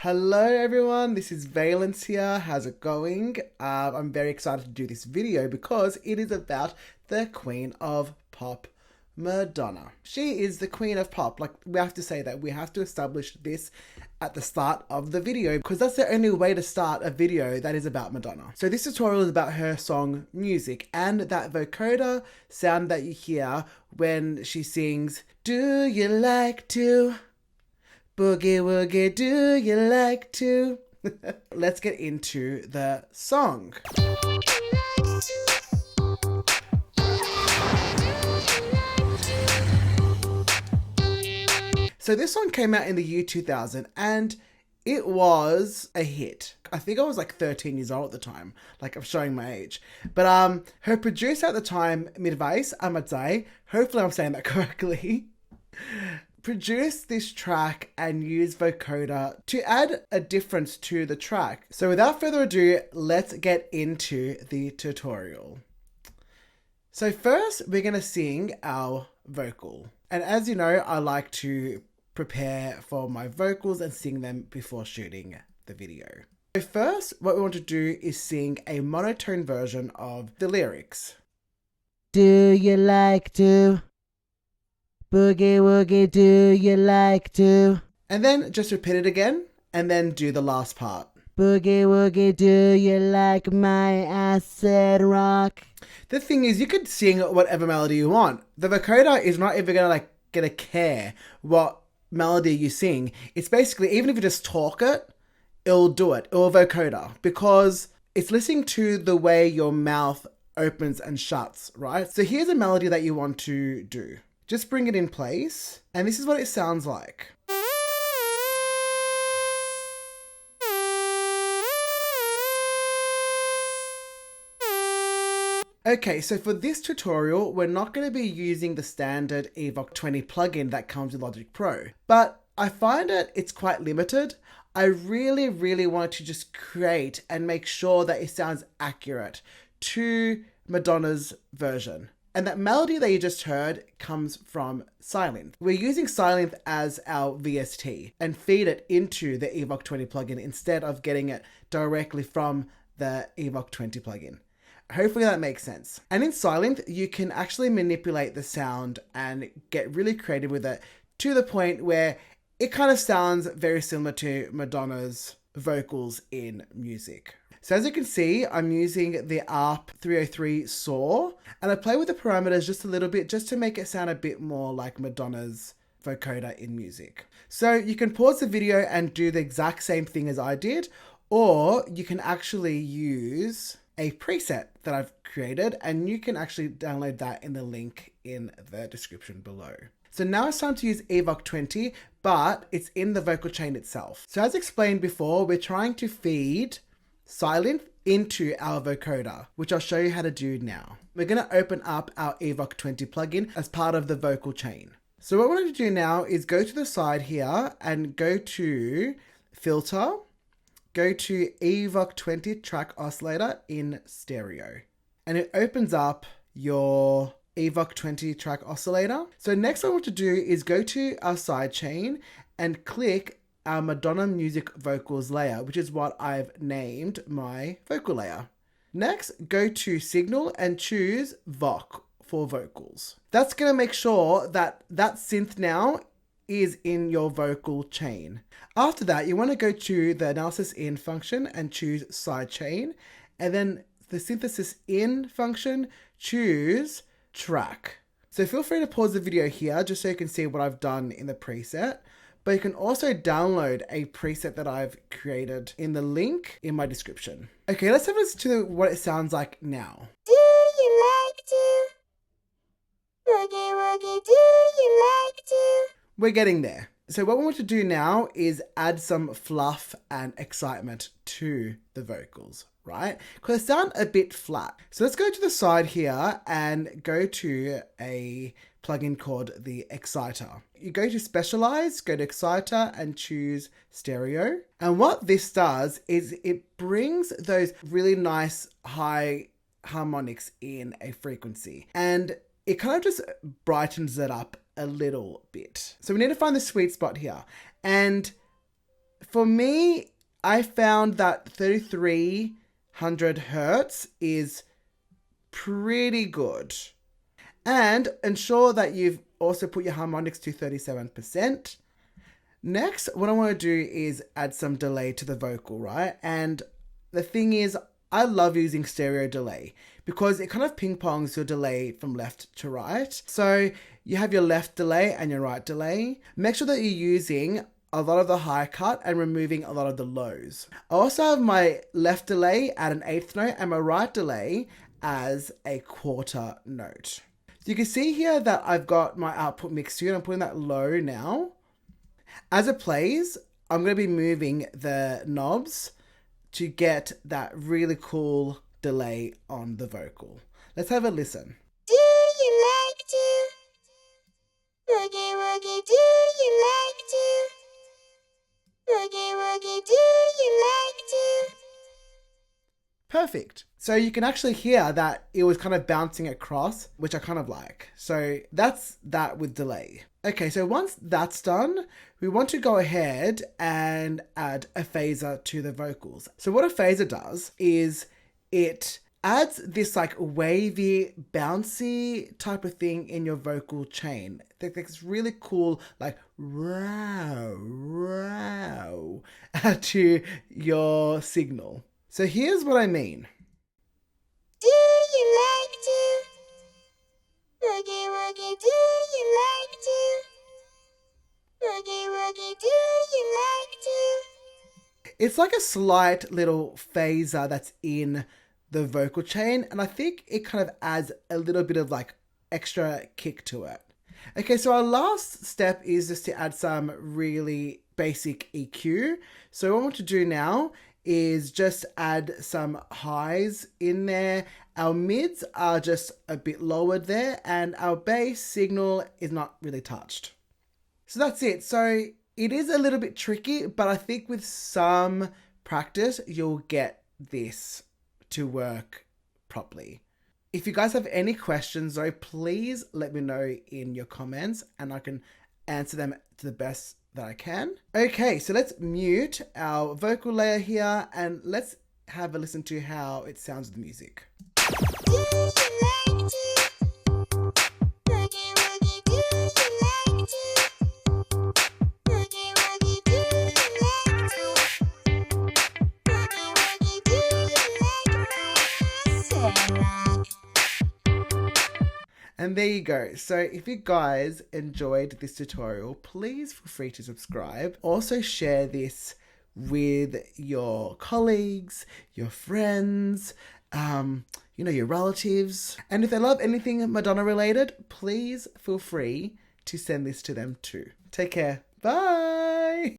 Hello everyone, this is Valence here. How's it going? I'm very excited to do this video because it is about the Queen of Pop, Madonna. She is the Queen of Pop. Like, we have to say that. We have to establish this at the start of the video because that's the only way to start a video that is about Madonna. So this tutorial is about her song Music and that vocoder sound that you hear when she sings, "Do you like to boogie woogie, do you like to?" Let's get into the song. So this song came out in the year 2000 and it was a hit. I think I was like 13 years old at the time. Like, I'm showing my age. But her producer at the time, Midvice, I might say, hopefully I'm saying that correctly, produced this track and used vocoder to add a difference to the track. So without further ado, let's get into the tutorial. So first, we're going to sing our vocal. And as you know, I like to prepare for my vocals and sing them before shooting the video. So first, what we want to do is sing a monotone version of the lyrics. Do you like to boogie woogie, do you like to? And then just repeat it again and then do the last part. Boogie woogie, do you like my acid rock? The thing is, you could sing whatever melody you want. The vocoder is not even gonna care what melody you sing. It's basically, even if you just talk it, it'll do it. It'll vocoder because it's listening to the way your mouth opens and shuts, right? So here's a melody that you want to do. Just bring it in place, and this is what it sounds like. Okay, so for this tutorial, we're not going to be using the standard EVOC20 plugin that comes with Logic Pro, but I find it's quite limited. I really wanted to just create and make sure that it sounds accurate to Madonna's version. And that melody that you just heard comes from Synth. We're using Synth as our VST and feed it into the EVOC20 plugin instead of getting it directly from the EVOC20 plugin. Hopefully that makes sense. And in Synth, you can actually manipulate the sound and get really creative with it to the point where it kind of sounds very similar to Madonna's vocals in Music. So as you can see, I'm using the ARP 303 saw, and I play with the parameters just a little bit just to make it sound a bit more like Madonna's vocoder in Music. So you can pause the video and do the exact same thing as I did, or you can actually use a preset that I've created, and you can actually download that in the link in the description below. So now it's time to use EVOC20, but it's in the vocal chain itself. So as explained before, we're trying to feed Synth into our vocoder, which I'll show you how to do now. We're going to open up our EVOC20 plugin as part of the vocal chain. So what we're going to do now is go to the side here and go to Filter, go to EVOC20 Track Oscillator in stereo, and it opens up your EVOC20 Track Oscillator. So next what I want to do is go to our sidechain and click our Madonna Music Vocals layer, which is what I've named my vocal layer. Next, go to Signal and choose Voc for vocals. That's going to make sure that that synth now is in your vocal chain. After that, you want to go to the Analysis In function and choose Sidechain, and then the Synthesis In function, choose Track. So feel free to pause the video here just so you can see what I've done in the preset. But you can also download a preset that I've created in the link in my description. Okay, let's have a listen to what it sounds like now. Do you like to boogie woogie, do you like to? We're getting there. So what we want to do now is add some fluff and excitement to the vocals, right? Because they sound a bit flat. So let's go to the side here and go to a plugin called the Exciter. You go to Specialize, go to Exciter and choose Stereo. And what this does is it brings those really nice high harmonics in a frequency, and it kind of just brightens it up a little bit. So we need to find the sweet spot here. And for me, I found that 3300 hertz is pretty good. And ensure that you've also put your harmonics to 37%. Next, what I want to do is add some delay to the vocal, right? And the thing is, I love using stereo delay because it kind of ping pongs your delay from left to right. So you have your left delay and your right delay. Make sure that you're using a lot of the high cut and removing a lot of the lows. I also have my left delay at an eighth note and my right delay as a quarter note. So you can see here that I've got my output mixed to, and I'm putting that low now. As it plays, I'm going to be moving the knobs to get that really cool delay on the vocal. Let's have a listen. Do you like to? Woogie woogie, do you like to? Woogie woogie, do you like to? Perfect. So you can actually hear that it was kind of bouncing across, which I kind of like. So that's that with delay. Okay, so once that's done, we want to go ahead and add a phaser to the vocals. So what a phaser does is it adds this like wavy, bouncy type of thing in your vocal chain. It's really cool, like row, row to your signal. So here's what I mean. Do you like to? Woogie woogie, do you like to? Woogie woogie, do you like to? It's like a slight little phaser that's in the vocal chain, and I think it kind of adds a little bit of like extra kick to it. Okay, so our last step is just to add some really basic EQ. So what I want to do now is just add some highs in there. Our mids are just a bit lowered there, and our bass signal is not really touched. So that's it. So it is a little bit tricky, but I think with some practice, you'll get this to work properly. If you guys have any questions though, please let me know in your comments and I can answer them to the best that I can. Okay, so let's mute our vocal layer here and let's have a listen to how it sounds with the music. Do you like to? Woogie woogie, do you like to? Woogie woogie, do you like to? Woogie woogie, do you like Sarah? And there you go. So if you guys enjoyed this tutorial, please feel free to subscribe. Also share this with your colleagues, your friends, your relatives. And if they love anything Madonna related, please feel free to send this to them too. Take care. Bye.